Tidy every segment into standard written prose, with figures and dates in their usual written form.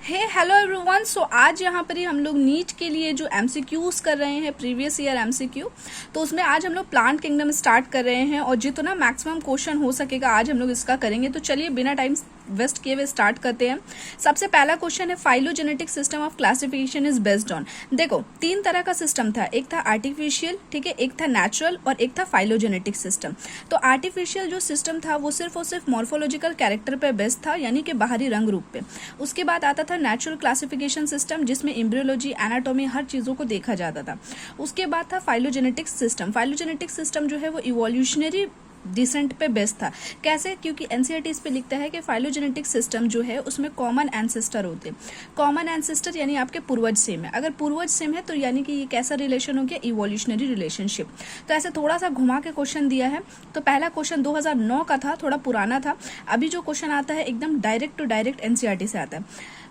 हे hello everyone. सो आज यहाँ पर ही हम लोग नीट के लिए जो एमसीक्यूज कर रहे हैं, प्रीवियस ईयर एमसीक्यू, तो उसमें आज हम लोग प्लांट किंगडम स्टार्ट कर रहे हैं और जितना मैक्सिमम क्वेश्चन हो सकेगा आज हम लोग इसका करेंगे। तो चलिए बिना टाइम वेस्ट किए हुए स्टार्ट करते हैं। सबसे पहला क्वेश्चन है, phylogenetic system of classification is based on. देखो तीन तरह का सिस्टम था, एक था आर्टिफिशियल, ठीक है, एक था नेचुरल और एक था फाइलोजेनेटिक सिस्टम। तो आर्टिफिशियल जो सिस्टम था वो सिर्फ और सिर्फ मॉर्फोलॉजिकल कैरेक्टर पे बेस्ड था, यानी कि बाहरी रंग रूप पे। उसके बाद आता था नेचुरल क्लासिफिकेशन सिस्टम, जिसमें एम्ब्रियोलॉजी, एनाटॉमी, हर चीजों को देखा जाता था। उसके बाद था फाइलोजेनेटिक सिस्टम। फाइलोजेनेटिक सिस्टम जो है वो इवोल्यूशनरी डिसेंट पे बेस्ड था। कैसे? क्योंकि एनसीईआरटी इस पे लिखता है कि फाइलोजेनेटिक सिस्टम जो है उसमें कॉमन एंसेस्टर होते हैं। कॉमन एंसेस्टर यानी आपके पूर्वज सेम है। अगर पूर्वज सेम है तो यानी कि ये कैसा रिलेशन हो गया? Evolutionary relationship. तो ऐसे थोड़ा सा घुमा के क्वेश्चन दिया है। तो पहला क्वेश्चन 2009 का था, थोड़ा पुराना था। अभी जो क्वेश्चन आता है एकदम डायरेक्ट टू डायरेक्ट एनसीईआरटी से आता है।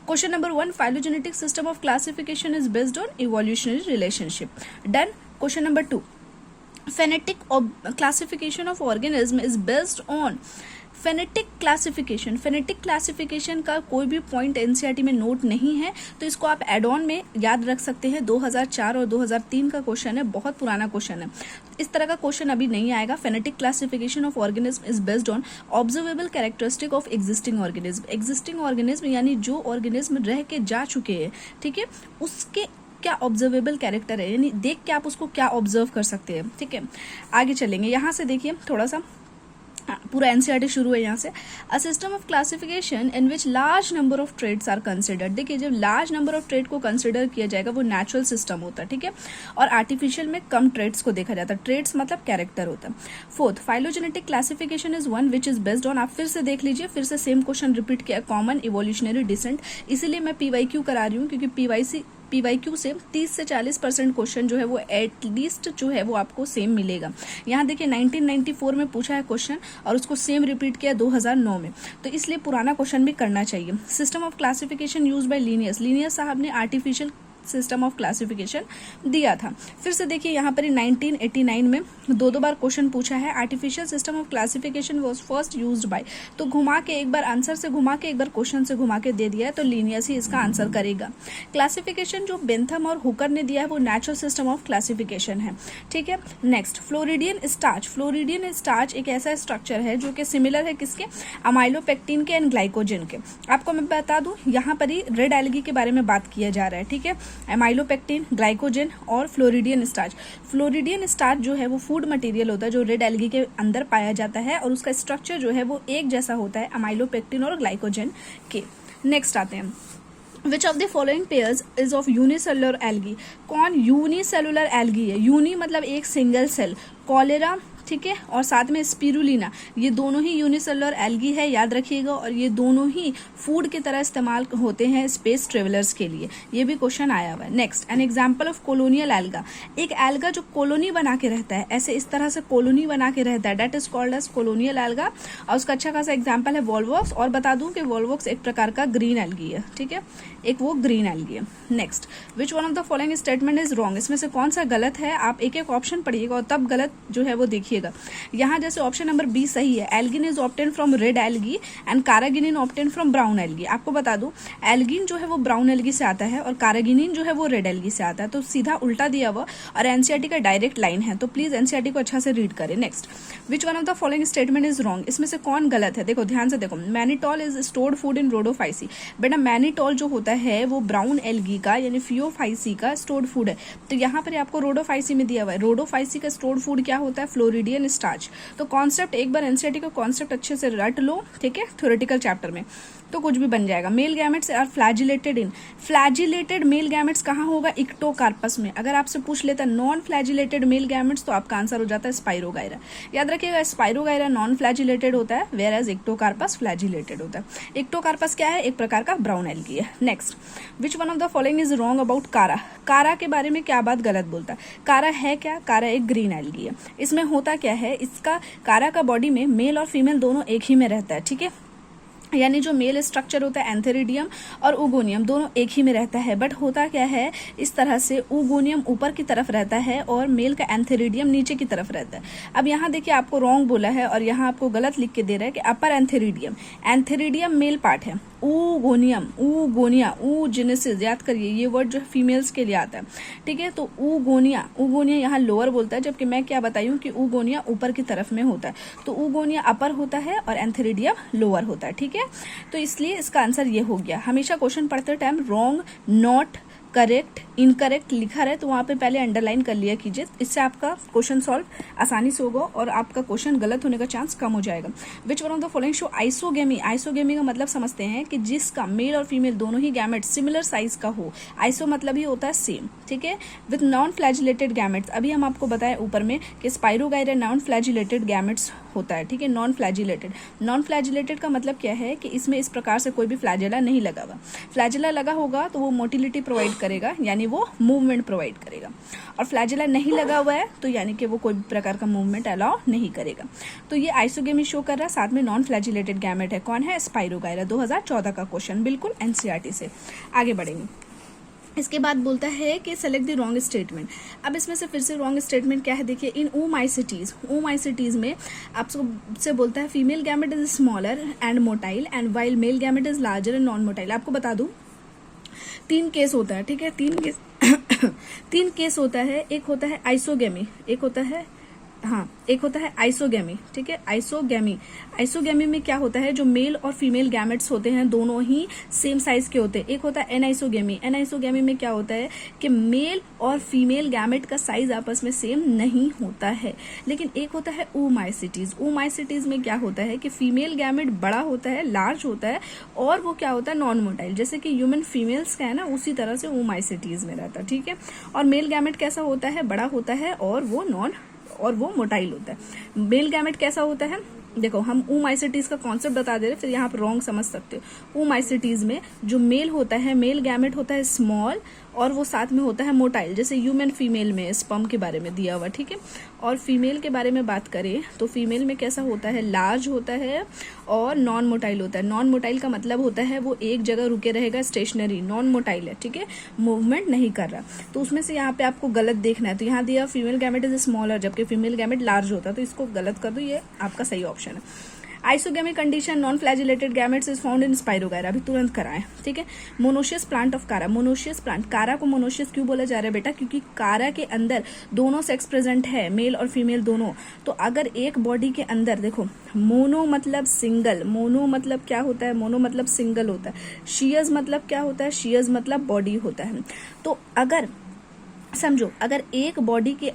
Question number 1, phylogenetic system of classification is based on evolutionary relationship. Done. Question number 2, phonetic classification of organism is based on phonetic classification. Phonetic classification का कोई भी पॉइंट एनसीईआरटी में note नहीं है, तो इसको आप एड ऑन में याद रख सकते हैं। 2004 और 2003 का क्वेश्चन है, बहुत पुराना क्वेश्चन है। इस तरह का क्वेश्चन अभी नहीं आएगा। Phonetic classification of organism is based on observable characteristic of existing organism. Existing organism यानी जो ऑर्गेनिज्म रह के जा चुके हैं, ठीक है, उसके क्या ऑब्जर्वेबल कैरेक्टर है, यानी देख के आप उसको क्या ऑब्जर्व कर सकते हैं। ठीक है, आगे चलेंगे। यहाँ से देखिए थोड़ा सा पूरा एनसीईआरटी शुरू है यहाँ से। A system of classification in which large number of trades are considered. देखिए जब लार्ज नंबर ऑफ ट्रेड को कंसिडर किया जाएगा वो नेचुरल सिस्टम होता है, ठीक है, और आर्टिफिशियल में कम ट्रेड्स को देखा जाता है। ट्रेड्स मतलब कैरेक्टर होता है। Fourth, phylogenetic classification is one which is based on, आप फिर से देख लीजिए, फिर से सेम क्वेश्चन रिपीट किया, कॉमन इवोल्यूशनरी डिसेंट। इसीलिए मैं पीवाईक्यू करा रही हूँ, क्योंकि पीवाईक्यू से 30 से 40% क्वेश्चन जो है वो एटलीस्ट जो है वो आपको सेम मिलेगा। यहाँ देखिए 1994 में पूछा है क्वेश्चन और उसको सेम रिपीट किया 2009 में, तो इसलिए पुराना क्वेश्चन भी करना चाहिए। System of classification used by Linnaeus. Linnaeus साहब ने आर्टिफिशियल सिस्टम ऑफ क्लासिफिकेशन दिया था। फिर से देखिए यहाँ पर 1989 में दो बार क्वेश्चन पूछा है। Artificial system of classification was first used by, तो घुमा के एक बार आंसर से घुमा के एक बार क्वेश्चन से घुमा के दे दिया है, तो लीनियस ही इसका आंसर करेगा। क्लासिफिकेशन जो बेंथम और हुकर ने दिया है वो नेचुरल सिस्टम ऑफ क्लासिफिकेशन है, ठीक है। Next, floridean starch. Floridean starch एक ऐसा स्ट्रक्चर है जो कि सिमिलर है किसके? अमाइलोपेक्टिन के एंड ग्लाइकोजन के। आपको मैं बता दूं यहाँ पर ही रेड एल्गी के बारे में बात किया जा रहा है, ठीक है। एमाइलोपेक्टिन, ग्लाइकोजन और फ्लोरिडियन स्टार्च। फ्लोरिडियन स्टार्च जो है वो फूड मटेरियल होता है जो रेड एल्गी के अंदर पाया जाता है, और उसका स्ट्रक्चर जो है वो एक जैसा होता है अमाइलोपेक्टिन और ग्लाइकोजन के। नेक्स्ट आते हैं, which of the following pairs is of unicellular algae. कौन यूनिसेलुलर एल्गी है? यूनि मतलब एक सिंगल सेल। कॉलेरा, ठीक है, और साथ में स्पिरुलिना, ये दोनों ही यूनिसेलुलर एल्गी है, याद रखिएगा, और ये दोनों ही फूड की तरह इस्तेमाल होते हैं स्पेस ट्रेवलर्स के लिए। ये भी क्वेश्चन आया हुआ है। Next, an example of colonial alga. एक एल्गा जो कॉलोनी बना के रहता है, ऐसे इस तरह से कॉलोनी बना के रहता है, that is called as colonial alga, और उसका अच्छा खासा एग्जाम्पल है वॉल्वॉक्स। और बता दूं कि वॉल्वॉक्स एक प्रकार का ग्रीन एल्गी है, ठीक है, एक वो ग्रीन एल्गी है। Next, which one of the following statement is wrong. इसमें से कौन सा गलत है? आप एक एक ऑप्शन पढ़िएगा और तब गलत जो है वो देखिएगा। यहाँ जैसे ऑप्शन नंबर बी सही है, algin is obtain from red algae and carrageenan obtain from brown algae. आपको बता दूं एल्गिन जो है वो ब्राउन एल्गी से आता है और कारागिनिन जो है वो रेड एल्गी से आता है, तो सीधा उल्टा दिया हुआ और एनसीईआरटी का डायरेक्ट लाइन है, तो प्लीज एनसीईआरटी को अच्छा से रीड करें। Next, which one of the following statement is wrong. इसमें से कौन गलत है? देखो ध्यान से देखो, mannitol is stored food in Rhodophyceae. बेटा मैनिटॉल जो होता है वो ब्राउन एल्गी का यानी फियोफाइसी का स्टोर्ड फूड है, तो यहाँ पर आपको रोडोफाइसी में दिया हुआ है। रोडोफाइसी का स्टोर्ड फूड क्या होता है? Floridean starch. तो कॉन्सेप्ट एक बार एनसीईआरटी का कॉन्सेप्ट अच्छे से रट लो, ठीक है, थ्योरेटिकल चैप्टर में, तो कुछ भी बन जाएगा। Male gametes are flagellated in. Flagellated male gametes कहाँ होगा? इक्टोकार्पस में। अगर आपसे पूछ लेता नॉन फ्लैजिलेटेड मेल गैमेट्स तो आपका आंसर हो जाता है स्पाइरोगायरा। याद रखिएगा स्पाइरोगायरा नॉन फ्लैजिलेटेड होता है, वेयर एज इक्टोकार्पस फ्लैजिलेटेड होता है। इक्टोकार्पस क्या है? एक प्रकार का ब्राउन एल्गी है। Next, which one of the following is wrong about कारा। कारा के बारे में क्या बात गलत बोलता है? कारा है क्या? कारा एक ग्रीन एल्गी है। इसमें होता क्या है, इसका कारा का बॉडी में मेल और फीमेल दोनों एक ही में रहता है, ठीक है। यानी जो मेल स्ट्रक्चर होता है एंथेरिडियम और उगोनियम दोनों एक ही में रहता है, बट होता क्या है इस तरह से उगोनियम ऊपर की तरफ रहता है और मेल का एंथेरिडियम नीचे की तरफ रहता है। अब यहाँ देखिए आपको रॉन्ग बोला है और यहाँ आपको गलत लिख के दे रहा है कि अपर एंथेरिडियम, एंथेरिडियम मेल पार्ट है, उगोनियम, उगोनिया, ऊजेनेसिस, याद करिए ये वर्ड जो है फीमेल्स के लिए आता है, ठीक है। तो उगोनिया, उगोनिया यहाँ लोअर बोलता है, जबकि मैं क्या बताऊँ कि उगोनिया ऊपर की तरफ में होता है, तो उगोनिया अपर होता है और एंथेरिडियम लोअर होता है, ठीक है। तो इसलिए इसका आंसर ये हो गया। हमेशा क्वेश्चन पढ़ते time wrong, not, correct, incorrect लिखा रहे तो वहां पे पहले अंडरलाइन कर लिया कीजिए, इससे आपका क्वेश्चन सॉल्व आसानी से होगा और आपका क्वेश्चन गलत होने का चांस कम हो जाएगा। विच one of the following show isogamy, isogamy का मतलब समझते हैं कि जिसका मेल और फीमेल दोनों ही गैमेट सिमिलर साइज का हो, आइसो मतलब ही होता है सेम, ठीक है। विथ नॉन फ्लैजिलेटेड गैमेट्स, अभी हम आपको बताएं ऊपर में कि स्पाइरोगाइरा नॉन फ्लैजिलेटेड गैमेट्स होता है, ठीक है, नॉन फ्लैजिलेटेड। नॉन फ्लैजिलेटेड का मतलब क्या है कि इसमें इस प्रकार से कोई भी फ्लैजिला नहीं लगा हुआ, फ्लैजिला लगा होगा तो वो मोटिलिटी प्रोवाइड करेगा, यानी वो मूवमेंट प्रोवाइड करेगा, और फ्लैजिला नहीं लगा हुआ है तो यानी कि वो कोई भी प्रकार का मूवमेंट अलाउ नहीं करेगा। तो ये आइसोगेमी शो कर रहा है, साथ में नॉन फ्लैजिलेटेड गैमेट है, कौन है, स्पाइरोगाइरा। 2014 का क्वेश्चन, बिल्कुल एनसीईआरटी से। आगे बढ़ेंगे, इसके बाद बोलता है कि सेलेक्ट द रॉन्ग स्टेटमेंट। अब इसमें से फिर से रॉन्ग स्टेटमेंट क्या है, देखिए इन ओमाइसिटीज में आपसे बोलता है female gamete is smaller and motile and while male gamete is larger and non motile. आपको बता दूं 3 केस होता है, ठीक है, 3 केस होता है। एक होता है आइसोगेमी, एक होता है आइसोगेमी, ठीक है, आइसोगेमी में क्या होता है, जो मेल और फीमेल गैमेट्स होते हैं दोनों ही सेम साइज के होते हैं। एक होता है एनाइसोगेमी में क्या होता है कि मेल और फीमेल गैमेट का साइज आपस में सेम नहीं होता है। लेकिन एक होता है ओमाइसिटीज में क्या होता है कि फीमेल गैमेट बड़ा होता है, लार्ज होता है, और वो क्या होता है नॉन मोटाइल, जैसे कि ह्यूमन फीमेल्स का है ना, उसी तरह से ओमाइसिटीज में रहता है, ठीक है। और मेल गैमेट कैसा होता है, बड़ा होता है और वो मोटाइल होता है। मेल गैमेट कैसा होता है, देखो हम ओमाइसिटीज का कॉन्सेप्ट बता दे रहे, फिर यहाँ पर रॉन्ग समझ सकते हो। ओमाइसिटीज में जो मेल होता है, मेल गैमेट होता है स्मॉल और वो साथ में होता है मोटाइल, जैसे ह्यूमन फीमेल में स्पर्म के बारे में दिया हुआ, ठीक है। और फीमेल के बारे में बात करें तो फीमेल में कैसा होता है, लार्ज होता है और नॉन मोटाइल होता है। नॉन मोटाइल का मतलब होता है वो एक जगह रुके रहेगा, स्टेशनरी, नॉन मोटाइल है, ठीक है, मूवमेंट नहीं कर रहा। तो उसमें से यहाँ पे आपको गलत देखना है, तो यहाँ दिया फीमेल गैमेट इज स्मॉलर, जबकि फीमेल गैमेट लार्ज होता है, तो इसको गलत कर दो, ये आपका सही ऑप्शन है। Isogamic condition non flagellated gametes is found in Spirogyra, अभी तुरंत कराएं, ठीक है। Monoecious plant of Chara, monoecious plant, Chara को मोनोशियस क्यों बोला जा रहा है बेटा, क्योंकि कारा के अंदर दोनों सेक्स प्रेजेंट है, मेल और फीमेल दोनों। तो अगर एक बॉडी के अंदर देखो, मोनो मतलब सिंगल, मोनो मतलब क्या होता है, मोनो मतलब सिंगल होता है, शियज मतलब क्या होता है, शियज मतलब बॉडी होता है। तो अगर समझो, अगर एक बॉडी के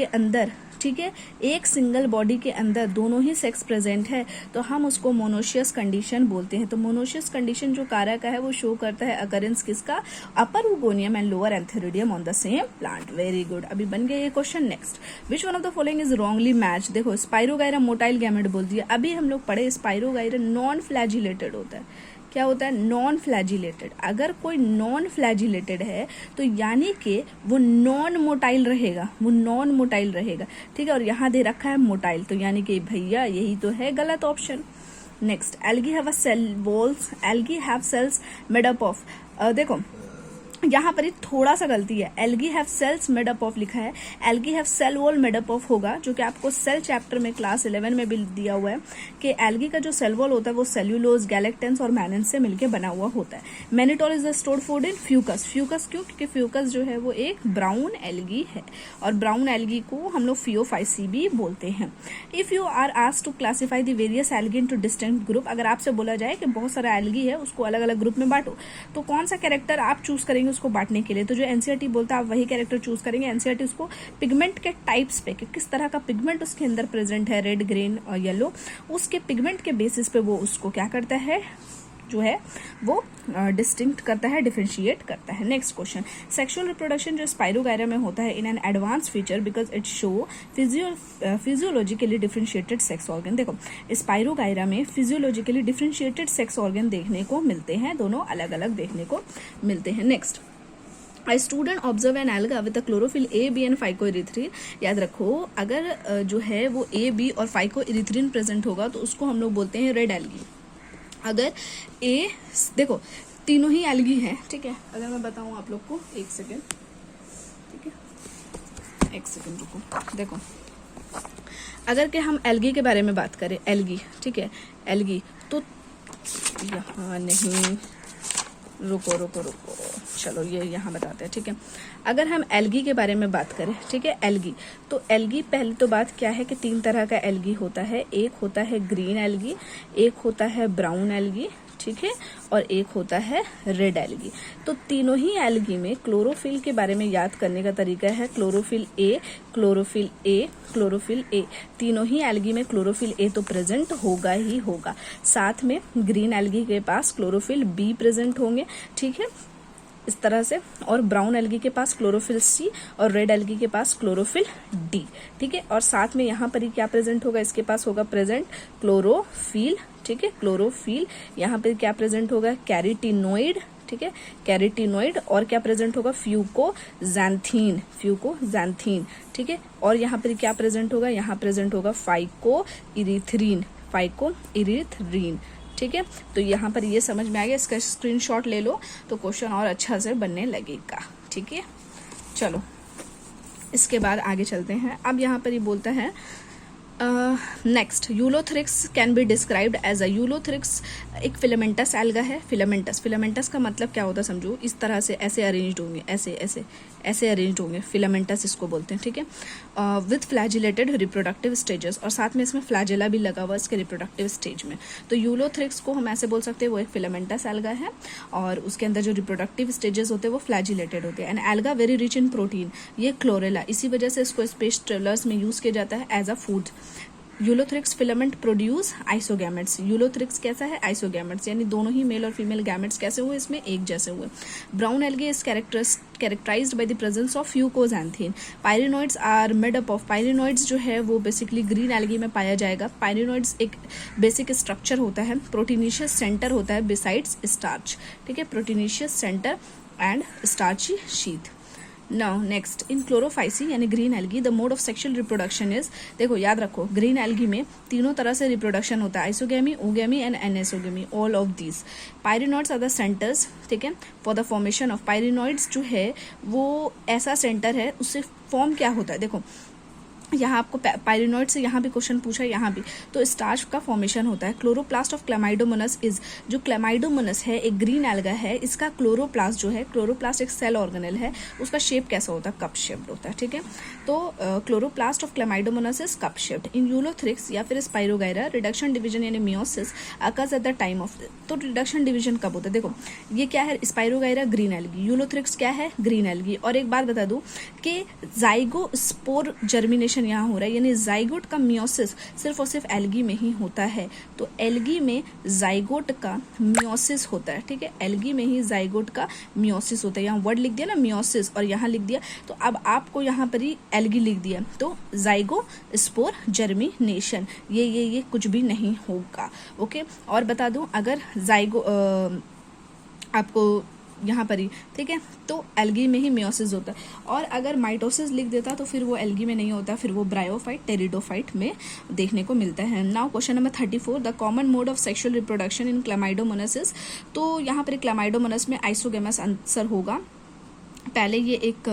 अंदर ठीक है, एक सिंगल बॉडी के अंदर दोनों ही सेक्स प्रेजेंट है तो हम उसको मोनोशियस कंडीशन बोलते हैं। तो मोनोशियस कंडीशन जो कारा का है वो शो करता है अकरेंस किसका, upper oogonium and lower antheridium on the same plant. Very good, अभी बन गया ये question. Next, which one of the following is wrongly match. देखो स्पाइरोगाइरा मोटाइल गैमेट बोल दिया, अभी हम लोग पढ़े स्पाइरोगाइरा नॉन फ्लैजिलेटेड होता है। क्या होता है, नॉन फ्लैजिलेटेड। अगर कोई नॉन फ्लैजिलेटेड है तो यानी कि वो नॉन मोटाइल रहेगा, ठीक है। और यहाँ दे रखा है मोटाइल, तो यानी कि भैया यही तो है गलत option. Next, algae have a cell walls, algae have cells made up of, देखो यहाँ पर ही थोड़ा सा गलती है, algae have cells made up of लिखा है, algae have cell wall made up of होगा, जो कि आपको सेल चैप्टर में क्लास 11 में भी दिया हुआ है कि एल्गी का जो सेल वॉल होता है वो सेल्यूलोज, गैलेक्टेंस और मैनन से मिलकर बना हुआ होता है। Mannitol is the stored food in Fucus, Fucus क्यों, क्योंकि फ्यूकस जो है वो एक ब्राउन एल्गी है और ब्राउन एल्गी को हम लोग फियोफाइसी भी बोलते हैं। If you are asked to classify the various algae into distinct group, अगर आपसे बोला जाए कि बहुत सारा एल्गी है उसको अलग अलग ग्रुप में बांटो, तो कौन सा कैरेक्टर आप चूज करेंगे उसको बांटने के लिए, तो जो एनसीईआरटी बोलता है आप वही कैरेक्टर चूज करेंगे। एनसीईआरटी उसको पिगमेंट के टाइप्स पे कि किस तरह का पिगमेंट उसके अंदर प्रेजेंट है, रेड, ग्रीन और येलो, उसके पिगमेंट के बेसिस पे वो उसको क्या करता है, जो है वो डिस्टिंक्ट करता है, डिफरेंशिएट करता है। नेक्स्ट क्वेश्चन, सेक्सुअल रिप्रोडक्शन जो स्पाइरोगाइरा में होता है in an advance feature because it show physiologically differentiated sex organ. देखो स्पाइरोगाइरा में फिजियोलॉजिकली डिफरेंशिएटेड सेक्स ऑर्गन देखने को मिलते हैं, दोनों अलग अलग देखने को मिलते हैं। Next, A student observe an alga with a chlorophyll A, B and phycoerythrin। याद रखो अगर जो है वो A, B और phycoerythrin प्रेजेंट होगा तो उसको हम लोग बोलते हैं रेड एल्गी। अगर ए, देखो तीनों ही एल्गी हैं, ठीक है। अगर मैं बताऊं आप लोग को, एक सेकेंड, ठीक है, एक सेकेंड रुको। देखो अगर कि हम एल्गी के बारे में बात करें, एल्गी, ठीक है, एल्गी, तो यहाँ नहीं, रुको रुको रुको, चलो ये यहाँ बताते हैं, ठीक है। अगर हम एल्गी के बारे में बात करें, ठीक है, एल्गी, तो एल्गी पहले तो बात क्या है कि 3 तरह का एल्गी होता है। एक होता है ग्रीन एल्गी, एक होता है ब्राउन एल्गी, ठीक है, और एक होता है रेड एल्गी। तो तीनों ही एल्गी में क्लोरोफिल के बारे में याद करने का तरीका है chlorophyll A, chlorophyll A, chlorophyll A. तीनों ही एल्गी में क्लोरोफिल ए तो प्रेजेंट होगा ही होगा। साथ में ग्रीन एल्गी के पास क्लोरोफिल बी प्रेजेंट होंगे, ठीक है, इस तरह से। और ब्राउन एल्गी के पास क्लोरोफिल सी और रेड एल्गी के पास क्लोरोफिल डी, ठीक है। और साथ में यहाँ पर ही क्या प्रेजेंट होगा, इसके पास होगा प्रेजेंट क्लोरोफिल, ठीक है, क्लोरोफिल। यहाँ पे क्या प्रेजेंट होगा, कैरोटीनोइड, ठीक है, कैरोटीनोइड। और क्या प्रेजेंट होगा, फ्यूकोजैंथीन, फ्यूकोजैंथीन, ठीक है। और यहाँ पर क्या प्रेजेंट होगा, यहाँ प्रेजेंट होगा फाइकोइरिथ्रीन, फाइकोइरिथ्रीन, ठीक है। तो यहाँ पर ये समझ में आ गया, इसका स्क्रीनशॉट ले लो तो क्वेश्चन और अच्छा से बनने लगेगा, ठीक है। चलो इसके बाद आगे चलते हैं। अब यहाँ पर ये बोलता है next, Ulothrix can be described as a, Ulothrix एक फिलामेंटस एल्गा है। फिलामेंटस, फिलामेंटस का मतलब क्या होता है समझो, इस तरह से ऐसे अरेंज्ड होंगे, ऐसे ऐसे ऐसे अरेंज्ड होंगे, फिलामेंटस इसको बोलते हैं, ठीक है। विथ फ्लैजिलेटेड रिप्रोडक्टिव स्टेजेस, और साथ में इसमें फ्लैजिला भी लगा हुआ इसके रिप्रोडक्टिव स्टेज में। तो यूलोथ्रिक्स को हम ऐसे बोल सकते हैं, वो एक फिलामेंटस एल्गा है और उसके अंदर जो रिप्रोडक्टिव स्टेजेस होते हैं वो फ्लैजिलेटेड होते हैं। And alga very rich in protein, ये क्लोरेला, इसी वजह से इसको स्पेस ट्रेवलर्स में यूज किया जाता है as a food. Ulothrix filament produce isogametes, Ulothrix कैसा है, आइसोगैमेट्स, यानी दोनों ही मेल और फीमेल गैमेट्स कैसे हुए, इसमें एक जैसे हुए। Brown algae is characterized by the presence of fucoxanthin. Pyrenoids are made up of, pyrenoids जो है वो बेसिकली ग्रीन एल्गी में पाया जाएगा। पायरिनोइड्स एक बेसिक स्ट्रक्चर होता है, प्रोटीनिशियस सेंटर होता है बिसाइड्स स्टार्च, ठीक है, proteinaceous centre and starchy sheath. Now next, in Chlorophyceae यानी green algae the mode of sexual reproduction is, देखो याद रखो ग्रीन एल्गी में तीनों तरह से रिप्रोडक्शन होता है, isogamy, oogamy and anisogamy, all of these. Pyrenoids are the centres, ठीक है, for the formation of, pyrenoids जो है वो ऐसा सेंटर है, उससे फॉर्म क्या होता है, देखो यहाँ आपको पायरिनोइड से यहाँ भी क्वेश्चन पूछा है, यहाँ भी, तो स्टार्च का फॉर्मेशन होता है। क्लोरोप्लास्ट ऑफ क्लेमाइडोमोनास इज, जो क्लेमाइडोमोनास है एक ग्रीन एल्गा है, इसका क्लोरोप्लास्ट जो है, क्लोरोप्लास्ट एक सेल ऑर्गेनेल है, उसका शेप कैसा होता है, कप शेप्ड होता है, ठीक है। तो chloroplast of Chlamydomonas is cup shaped. In Ulothrix या फिर स्पाइरोगायरा रिडक्शन डिवीजन यानी meiosis occurs at the time of, तो रिडक्शन डिवीजन कब होता है, देखो ये क्या है, स्पाइरोगायरा ग्रीन एल्गी, यूलोथ्रिक्स क्या है, ग्रीन एल्गी। और एक बात बता दूं कि जाइगोस्पोर जर्मिनेशन यहाँ हो रहा है, यानी जाइगोट का मियोसिस सिर्फ और सिर्फ एल्गी में ही होता है। तो एल्गी में जाइगोट का मियोसिस होता है, ठीक है, एल्गी में ही जाइगोट का मियोसिस होता है। यहाँ वर्ड लिख दिया ना मियोसिस और यहाँ लिख दिया, तो अब आपको यहाँ पर ही एल्गी लिख दिया, तो जाइगोस्पोर जर्मिनेशन ये कुछ भी नहीं होगा, ओके। और बता दूं अगर आपको यहाँ पर ही, ठीक है, तो एल्गी में ही मियोसिस होता है। और अगर माइटोसिस लिख देता तो फिर वो एल्गी में नहीं होता, फिर वो ब्रायोफाइट, टेरिडोफाइट में देखने को मिलता है। Now question number 34, the common mode of sexual reproduction in Chlamydomonas, तो यहाँ पर क्लेमाइडोमोनास में आइसोगेमस आंसर होगा। पहले ये एक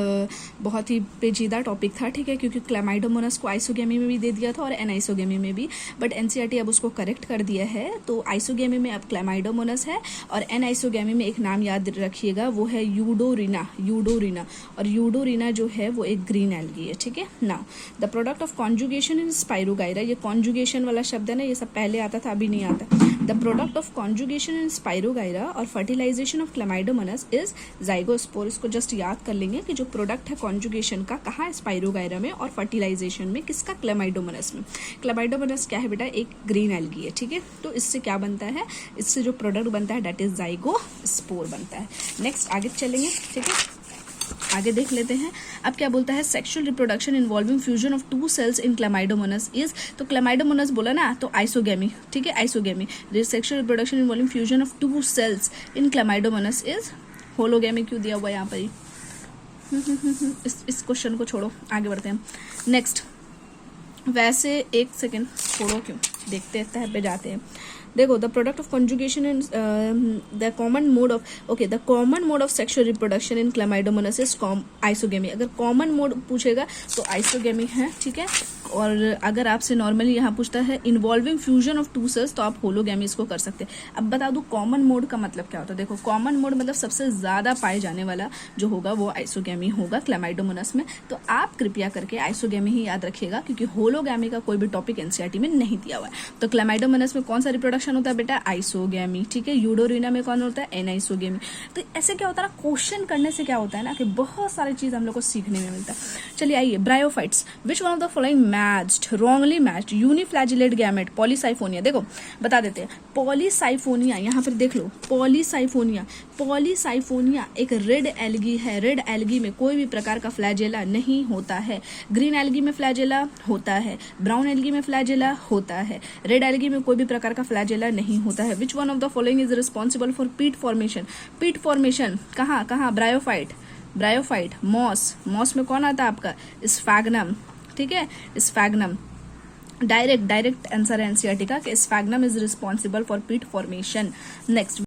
बहुत ही पेचीदा टॉपिक था, ठीक है, क्योंकि क्लेमाइडोमोनास को आइसोगेमी में भी दे दिया था और एनाइसोगेमी में भी, बट एनसीईआरटी अब उसको करेक्ट कर दिया है। तो आइसोगेमी में अब क्लेमाइडोमोनास है और एनाइसोगेमी में एक नाम याद रखिएगा, वो है यूडोरिना, यूडोरिना। और यूडोरिना जो है वो एक ग्रीन एल्गी है, ठीक है। Now the product of conjugation in spirogyra, ये कॉन्जुगेशन वाला शब्द है ना, ये सब पहले आता था, अभी नहीं आता। The product of conjugation in Spirogyra और fertilization of Chlamydomonas is zygospore. इसको जस्ट याद कर लेंगे कि जो प्रोडक्ट है कॉन्जुगेशन का, कहाँ है, स्पाइरोगायरा में, और फर्टिलाइजेशन में किसका, क्लेमाइडोमोनास में। क्लेमाइडोमोनास क्या है बेटा, एक ग्रीन एल्गी है, ठीक है। तो इससे क्या बनता है, इससे जो प्रोडक्ट बनता है डेट इज जाइगोस्पोर बनता है। नेक्स्ट आगे चलेंगे, ठीक है, आगे देख लेते हैं। अब क्या बोलता है, sexual reproduction involving fusion of 2 cells in Chlamydomonas is, तो क्लेमाइडोमोनास बोला ना, तो आइसोगेमी, ठीक है, isogamy. Sexual reproduction involving fusion of 2 cells in Chlamydomonas is hologamy. क्यों दिया हुआ है यहाँ पर ही, इस क्वेश्चन को छोड़ो, आगे बढ़ते हैं। नेक्स्ट, वैसे एक सेकेंड छोड़ो, क्यों, देखते हैं पे जाते हैं। देखो the product of conjugation in the common mode of the common mode of sexual reproduction in Chlamydomonas is isogamy. अगर कॉमन मोड पूछेगा तो आइसोगेमी है, ठीक है। और अगर आपसे नॉर्मली यहाँ पूछता है involving fusion of two cells तो आप होलोगैमी इसको कर सकते हैं। अब बता दूं कॉमन मोड का मतलब क्या होता है। देखो कॉमन मोड मतलब सबसे ज्यादा पाए जाने वाला जो होगा वो आइसोगैमी होगा क्लेमाइडोमोनास में। तो आप कृपया करके आइसोगैमी ही याद रखिएगा, क्योंकि होलोगैमी का कोई भी टॉपिक एनसीईआरटी में नहीं दिया हुआ है। तो क्लेमाइडोमोनास में कौन सा रिप्रोडक्शन होता है बेटा, आइसोगैमी, ठीक है। यूडोरिना में कौन होता है, एनाइसोगैमी। तो ऐसे क्या होता है ना, क्वेश्चन करने से क्या होता है ना कि बहुत सारी चीज हम लोग को सीखने में मिलता है। चलिए आइए, bryophytes, which one of the following matched, wrongly matched, uniflagellate gamete, Polysiphonia. देखो बता देते हैं, पॉलीसाइफोनिया यहाँ पर देख लो, पॉलीसाइफोनिया एक रेड एल्गी है। रेड एल्गी में कोई भी प्रकार का फ्लैजेला नहीं होता है। ग्रीन एल्गी में फ्लैजेला होता है, ब्राउन एल्गी में फ्लैजेला होता है, रेड एल्गी में कोई भी प्रकार का फ्लैजेला नहीं होता है। विच one of the following is responsible for पीट फॉर्मेशन। पीट फॉर्मेशन कहाँ, ब्रायोफाइट, मॉस में कौन आता है आपका, स्फैग्नम, ठीक है, स्फैग्नम। डायरेक्ट आंसर है एनसीईआरटी का कि स्फैग्नम इज रिस्पॉन्सिबल फॉर पीट फॉर्मेशन। नेक्स्ट